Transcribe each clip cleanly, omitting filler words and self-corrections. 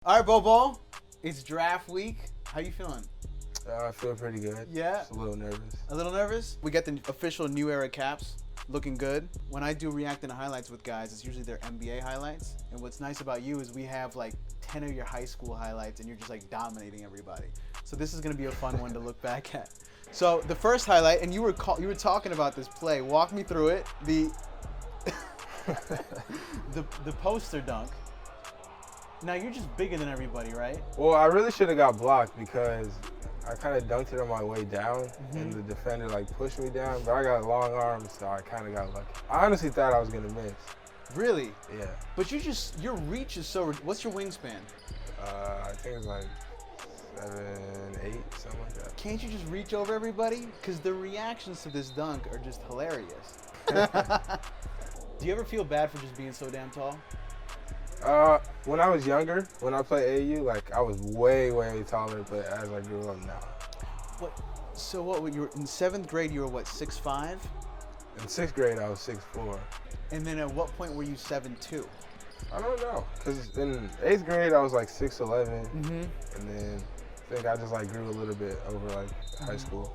All right, Bol Bol, it's draft week. How you feeling? I feel pretty good. Yeah? Just a little nervous. A little nervous? We got the official New Era caps, looking good. When I do reacting to highlights with guys, it's usually their NBA highlights. And what's nice about you is we have like 10 of your high school highlights and you're just like dominating everybody. So this is gonna be a fun one to look back at. So the first highlight, and you were talking about this play. Walk me through it. The the poster dunk. Now you're just bigger than everybody, right? Well, I really should have got blocked because I kind of dunked it on my way down, and the defender like pushed me down. But I got long arms, so I kind of got lucky. I honestly thought I was gonna miss. Really? Yeah. But your reach is so. What's your wingspan? I think it's like 7, 8, something like that. Can't you just reach over everybody? Because the reactions to this dunk are just hilarious. Do you ever feel bad for just being so damn tall? When I was younger, when I played AU, like I was way taller, but as I grew up now. What? So what? You were in 7th grade. You were what? 6'5"? In 6th grade, I was 6'4". And then at what point were you 7'2"? I don't know, cause in 8th grade I was like 6'11", and then I think I just like grew a little bit over like high school.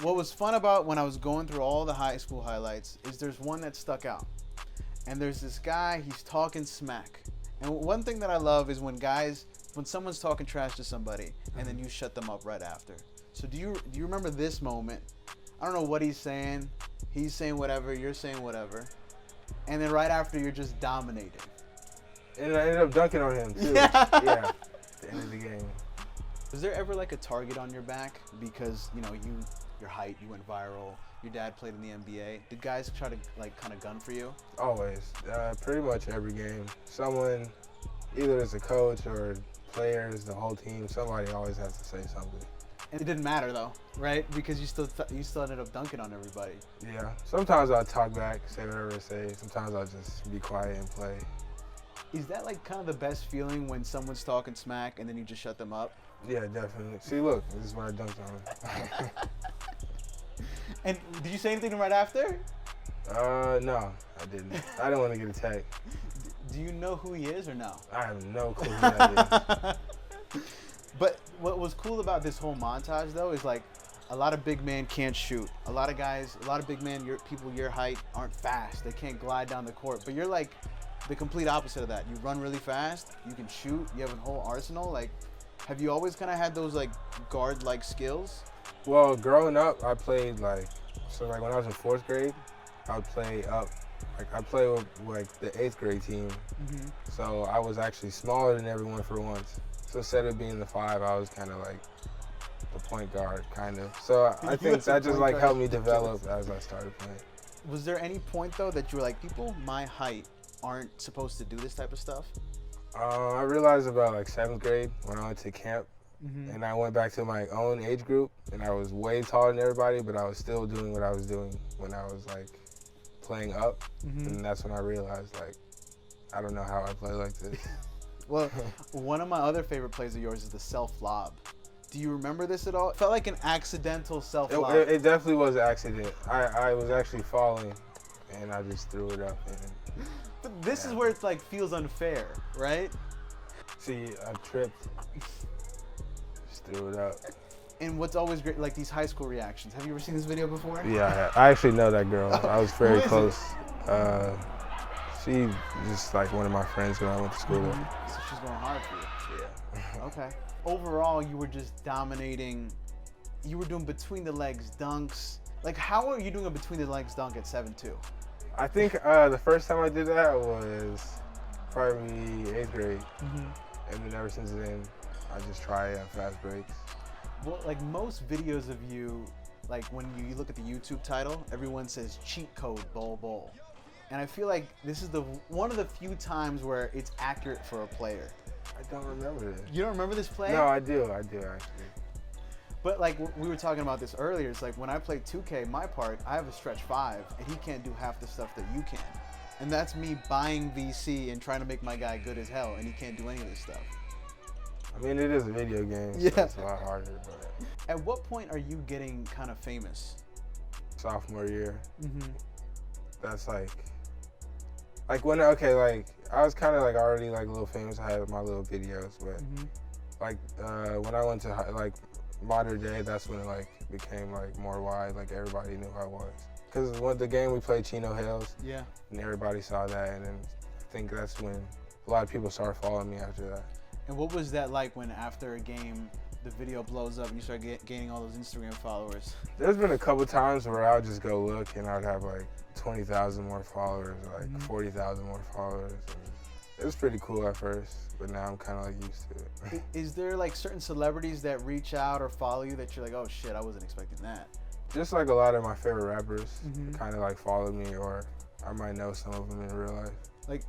What was fun about when I was going through all the high school highlights is there's one that stuck out, and there's this guy. He's talking smack. And one thing that I love is when someone's talking trash to somebody and then you shut them up right after. So do you remember this moment? I don't know what he's saying. He's saying whatever, you're saying whatever. And then right after you're just dominating. And I ended up dunking on him too. Yeah. Yeah. At the end of the game. Was there ever like a target on your back because, you know, your height, you went viral, your dad played in the NBA. Did guys try to like kind of gun for you? Always. Pretty much every game. Someone, either as a coach or players, the whole team, somebody always has to say something. And it didn't matter though, right? Because you still ended up dunking on everybody. Yeah. Sometimes I'll talk back, say whatever I say. Sometimes I'll just be quiet and play. Is that like kind of the best feeling when someone's talking smack and then you just shut them up? Yeah, definitely. See, look, this is when I dunked on him. And did you say anything right after? No, I didn't. I didn't want to get attacked. Do you know who he is or no? I have no clue who that is. But what was cool about this whole montage though is like a lot of big men can't shoot. A lot of big men, people your height aren't fast. They can't glide down the court. But you're like the complete opposite of that. You run really fast. You can shoot. You have a whole arsenal. Like, have you always kind of had those like guard-like skills? Well, growing up, I played like when I was in 4th grade, I would play up. Like I played with like the 8th grade team, so I was actually smaller than everyone for once. So instead of being the 5, I was kind of like the point guard, kind of. So I think that just like helped me develop as I started playing. Was there any point though that you were like, people my height aren't supposed to do this type of stuff? I realized about like 7th grade when I went to camp. And I went back to my own age group, and I was way taller than everybody, but I was still doing what I was doing when I was like playing up. And that's when I realized like, I don't know how I play like this. Well, one of my other favorite plays of yours is the self-lob. Do you remember this at all? It felt like an accidental self-lob. It definitely was an accident. I was actually falling, and I just threw it up. And, but this is where it's like feels unfair, right? See, I tripped. Threw it up. And what's always great, like these high school reactions. Have you ever seen this video before? Yeah, I actually know that girl. I was very close. She just like one of my friends when I went to school with. So she's going hard for you. Yeah. Okay. Overall, you were just dominating. You were doing between the legs dunks. Like, how are you doing a between the legs dunk at 7'2"? I think the first time I did that was probably 8th grade. And then ever since then, I just try fast breaks. Well, like most videos of you, like when you look at the YouTube title, everyone says cheat code Bol Bol. And I feel like this is one of the few times where it's accurate for a player. I don't remember this. You don't remember this play? No, I do actually. But like we were talking about this earlier, it's like when I play 2K, my part, I have a stretch 5 and he can't do half the stuff that you can. And that's me buying VC and trying to make my guy good as hell, and he can't do any of this stuff. I mean, it is a video game, so it's a lot harder. But at what point are you getting kind of famous? sophomore year. That's like Like like I was kind of like already like a little famous. I had my little videos, but like when I went to like modern day, that's when it like became like more wide. Like everybody knew who I was. Because when the game we played Chino Hills, Yeah. and everybody saw that, and then I think that's when a lot of people started following me after that. And what was that like when after a game the video blows up and you start gaining all those Instagram followers? There's been a couple times where I would just go look and I'd have like 20,000 more followers, like 40,000 more followers. And it was pretty cool at first, but now I'm kind of like used to it. Is there like certain celebrities that reach out or follow you that you're like, oh shit, I wasn't expecting that? Just like a lot of my favorite rappers kind of like follow me, or I might know some of them in real life.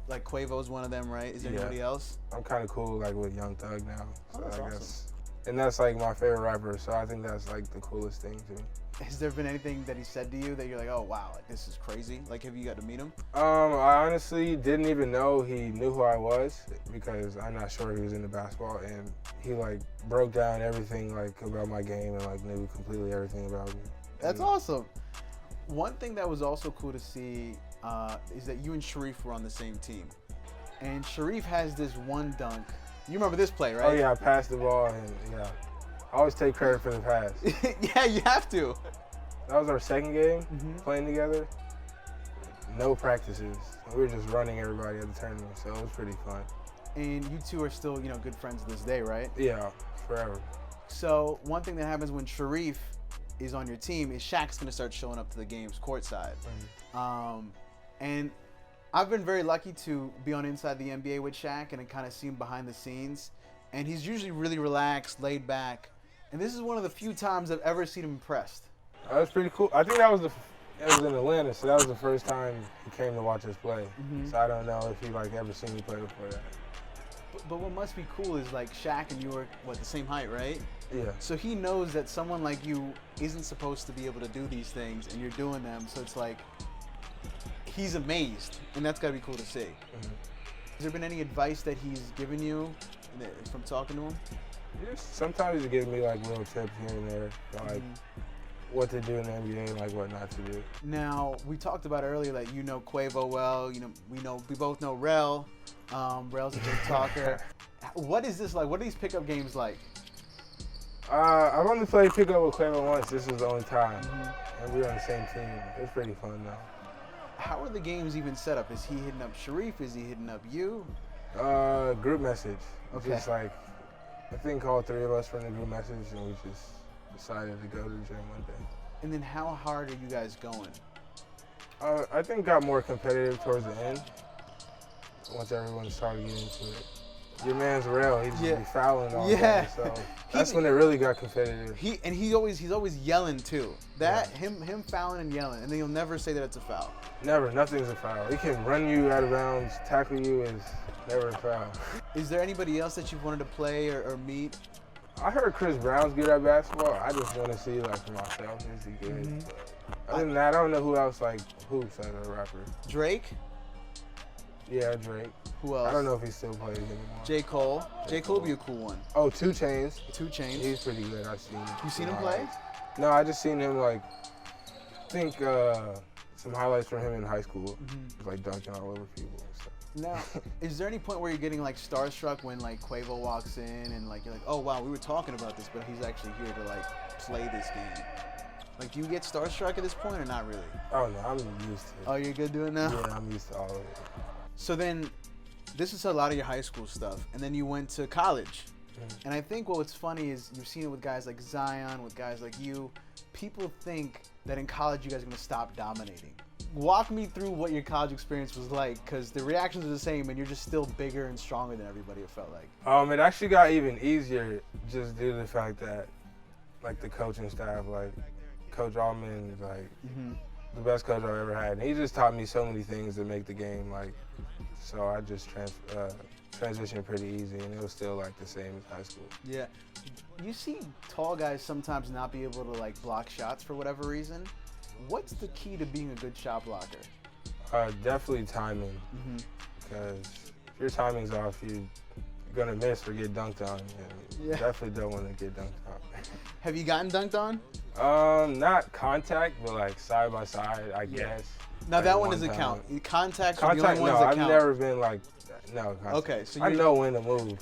Like Quavo's one of them, right? Is there anybody else? I'm kind of cool like with Young Thug now. So That's I awesome. guess, and that's like my favorite rapper, so I think that's like the coolest thing to me. Has there been anything that he said to you that you're like, oh wow, like this is crazy? Like, have you got to meet him? I honestly didn't even know he knew who I was, because I'm not sure he was into basketball, and he like broke down everything like about my game and like knew completely everything about me. That's awesome. One thing that was also cool to see is that you and Sharif were on the same team. And Sharif has this one dunk. You remember this play, right? Oh yeah, I passed the ball, and yeah, I always take credit for the pass. Yeah, you have to. That was our second game playing together. No practices. We were just running everybody at the tournament, so it was pretty fun. And you two are still, good friends to this day, right? Yeah, forever. So one thing that happens when Sharif is on your team is Shaq's gonna start showing up to the games courtside. And I've been very lucky to be on Inside the NBA with Shaq and kind of see him behind the scenes. And he's usually really relaxed, laid back. And this is one of the few times I've ever seen him impressed. That was pretty cool. I think that was it was in Atlanta, so that was the first time he came to watch us play. So I don't know if he like ever seen me play before that. But what must be cool is like Shaq and you are the same height, right? Yeah. So he knows that someone like you isn't supposed to be able to do these things, and you're doing them. So it's like he's amazed, and that's gotta be cool to see. Has there been any advice that he's given you from talking to him? Just sometimes he gives me like little tips here and there, like what to do in the NBA and like what not to do. Now we talked about earlier that you know Quavo well. We both know Rel. Rel's a good talker. What is this like? What are these pickup games like? I've only played pickup with Quavo once. This was the only time, and we were on the same team. It was pretty fun though. How are the games even set up? Is he hitting up Sharif? Is he hitting up you? Group message. Okay. Just like, I think all three of us were in the group message, and we just decided to go to the gym one day. And then how hard are you guys going? I think got more competitive towards the end. Once everyone started getting into it. Your man's Rel, he just be fouling all day, so that's when it really got competitive. He's always yelling too. Him fouling and yelling, and then he'll never say that it's a foul. Never, nothing's a foul. He can run you out of bounds, tackle you is never a foul. Is there anybody else that you've wanted to play or meet? I heard Chris Brown's good at basketball. I just want to see like for myself, is he good? But other than that, I don't know who else like hoops as a rapper. Drake? Yeah, Drake. Who else? I don't know if he still plays anymore. J. Cole. J. Cole would be a cool one. Oh, 2 Chainz. 2 Chainz. He's pretty good. I've seen him. You seen him play? No, I just seen him like, I think some highlights from him in high school. Like dunking all over people and stuff. Now, is there any point where you're getting like starstruck when like Quavo walks in and like you're like, oh wow, we were talking about this, but he's actually here to like play this game? Like, do you get starstruck at this point or not really? Oh no, I'm used to it. Oh, you're good doing that? Yeah, I'm used to all of it. So then, this is a lot of your high school stuff, and then you went to college. And I think what's funny is you've seen it with guys like Zion, with guys like you. People think that in college you guys are gonna stop dominating. Walk me through what your college experience was like, because the reactions are the same, and you're just still bigger and stronger than everybody. It felt like. It actually got even easier just due to the fact that, like, the coaching staff, like Coach Allman, is like the best coach I've ever had. And he just taught me so many things that make the game like. So I just transitioned pretty easy, and it was still like the same as high school. Yeah. You see tall guys sometimes not be able to like block shots for whatever reason. What's the key to being a good shot blocker? Definitely timing. Because if your timing's off, you're gonna miss or get dunked on. And you definitely don't want to get dunked on. Have you gotten dunked on? Not contact, but like side by side, I guess. Now like, that one one doesn't time. count. Contacts are the Contact? only No, ones that I've count. never been like, no. Contact. Okay, so I you're, know when to move.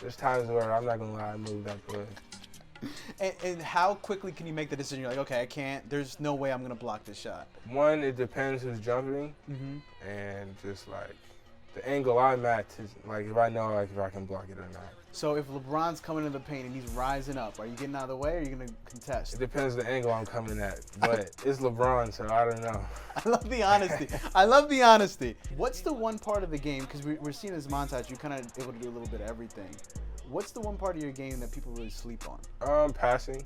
There's times where I'm not gonna lie, I move that quick. and how quickly can you make the decision? You're like, okay, I can't. There's no way I'm gonna block this shot. One, it depends who's jumping, and just like the angle I'm at, like if I know like if I can block it or not. So if LeBron's coming in the paint and he's rising up, are you getting out of the way or are you gonna contest? It depends the angle I'm coming at, but it's LeBron, so I don't know. I love the honesty. I love the honesty. What's the one part of the game, because we're seeing this montage, you're kind of able to do a little bit of everything. What's the one part of your game that people really sleep on? Passing.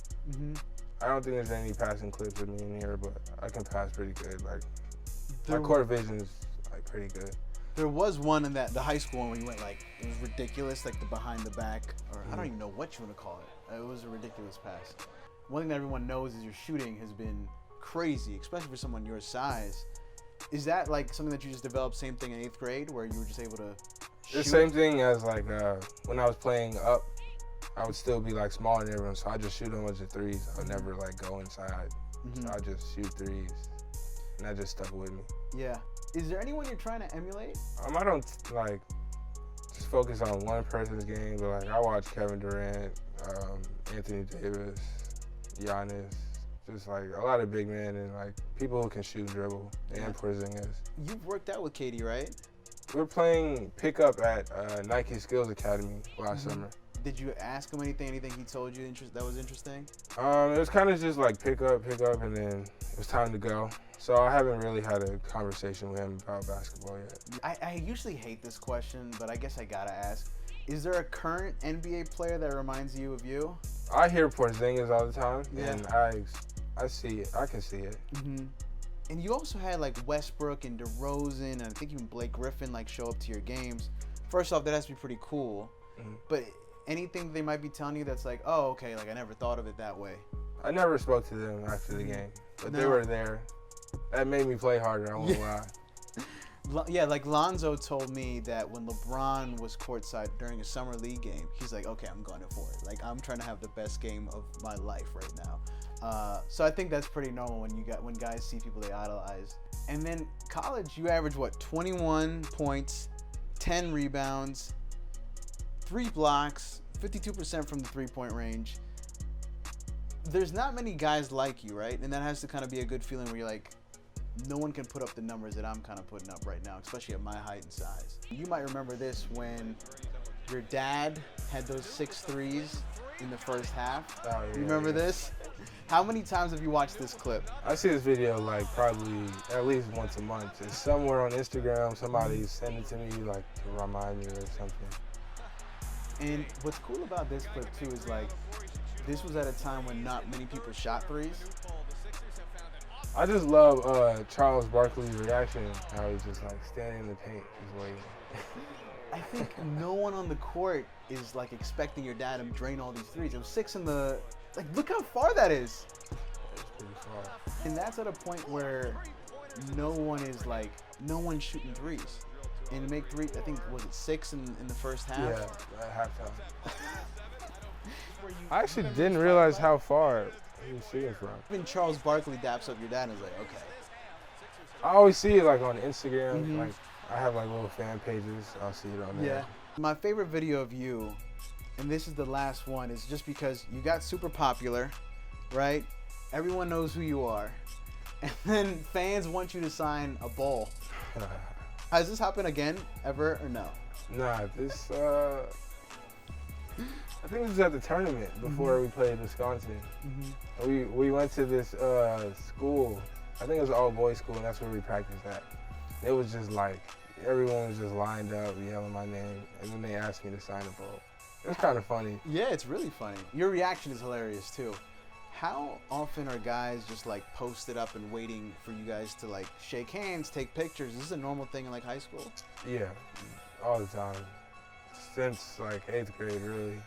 I don't think there's any passing clips of me in here, but I can pass pretty good. Like my court vision is like pretty good. There was one in the high school one where you went like, it was ridiculous, like the behind the back, or I don't even know what you want to call it. It was a ridiculous pass. One thing that everyone knows is your shooting has been crazy, especially for someone your size. Is that like something that you just developed, same thing in 8th grade, where you were just able to shoot? The same thing as like when I was playing up, I would still be like smaller than everyone, so I just shoot a bunch of threes. I would never like go inside. So I just shoot threes, and that just stuck with me. Yeah. Is there anyone you're trying to emulate? I don't like just focus on one person's game, but like I watch Kevin Durant, Anthony Davis, Giannis, just like a lot of big men and like people who can shoot, dribble, and Porzingis. You've worked out with Katie, right? We're playing pickup at Nike Skills Academy last summer. Did you ask him anything he told you that was interesting? It was kind of just like pick up, and then it was time to go. So I haven't really had a conversation with him about basketball yet. I usually hate this question, but I guess I gotta ask. Is there a current NBA player that reminds you of you? I hear Porzingis all the time, and I see it. I can see it. And you also had like Westbrook and DeRozan, and I think even Blake Griffin like show up to your games. First off, that has to be pretty cool. But anything they might be telling you that's like, oh, okay, like I never thought of it that way. I never spoke to them after the game, but they were there. That made me play harder, I won't lie. Yeah, like Lonzo told me that when LeBron was courtside during a summer league game, he's like, okay, I'm going for it. Like I'm trying to have the best game of my life right now. So I think that's pretty normal when guys see people they idolize. And then college, you average what, 21 points, 10 rebounds, 3 blocks, 52% from the 3-point range. There's not many guys like you, right? And that has to kind of be a good feeling where you're like, no one can put up the numbers that I'm kind of putting up right now, especially at my height and size. You might remember this when your dad had those 6 threes in the first half. Oh, yeah, you remember this? How many times have you watched this clip? I see this video like probably at least once a month. It's somewhere on Instagram, somebody send it to me like to remind me or something. And what's cool about this clip too is like, this was at a time when not many people shot threes. I just love Charles Barkley's reaction, how he's just like standing in the paint, just waiting. I think no one on the court is like expecting your dad to drain all these threes. It was 6 in the, like look how far that is. It's pretty far. And that's at a point where no one's shooting threes. And to make 3, I think, was it 6 in the first half? Yeah, at halftime. I actually didn't realize how far he was shooting from. Even Charles Barkley daps up your dad and is like, okay. I always see it like on Instagram. Like I have like little fan pages. I'll see it on there. Yeah. My favorite video of you, and this is the last one, is just because you got super popular, right? Everyone knows who you are. And then fans want you to sign a Bol. Has this happened again, ever, or no? Nah, this, I think this was at the tournament before we played Wisconsin. We went to this school, I think it was an all-boys school, and that's where we practiced at. It was just like, everyone was just lined up, yelling my name, and then they asked me to sign a Bol. It was kind of funny. Yeah, it's really funny. Your reaction is hilarious, too. How often are guys just like posted up and waiting for you guys to like shake hands, take pictures? Is this a normal thing in like high school? Yeah, all the time. Since like 8th grade, really.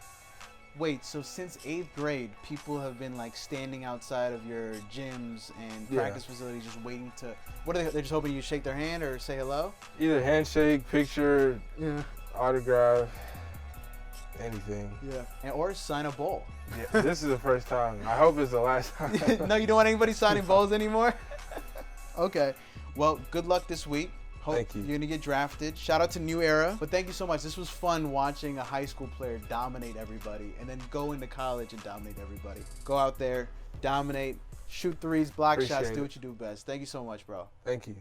Wait, so since 8th grade, people have been like standing outside of your gyms and practice facilities just waiting to, what are they, they're just hoping you shake their hand or say hello? Either handshake, picture, autograph, anything. Yeah. Or sign a Bol. Yeah, this is the first time. I hope it's the last time. No, you don't want anybody signing Bols anymore? Okay. Well, good luck this week. Hope Thank you. You're going to get drafted. Shout out to New Era. But thank you so much. This was fun watching a high school player dominate everybody and then go into college and dominate everybody. Go out there, dominate, shoot threes, block shots, do what you do best. Thank you so much, bro. Thank you.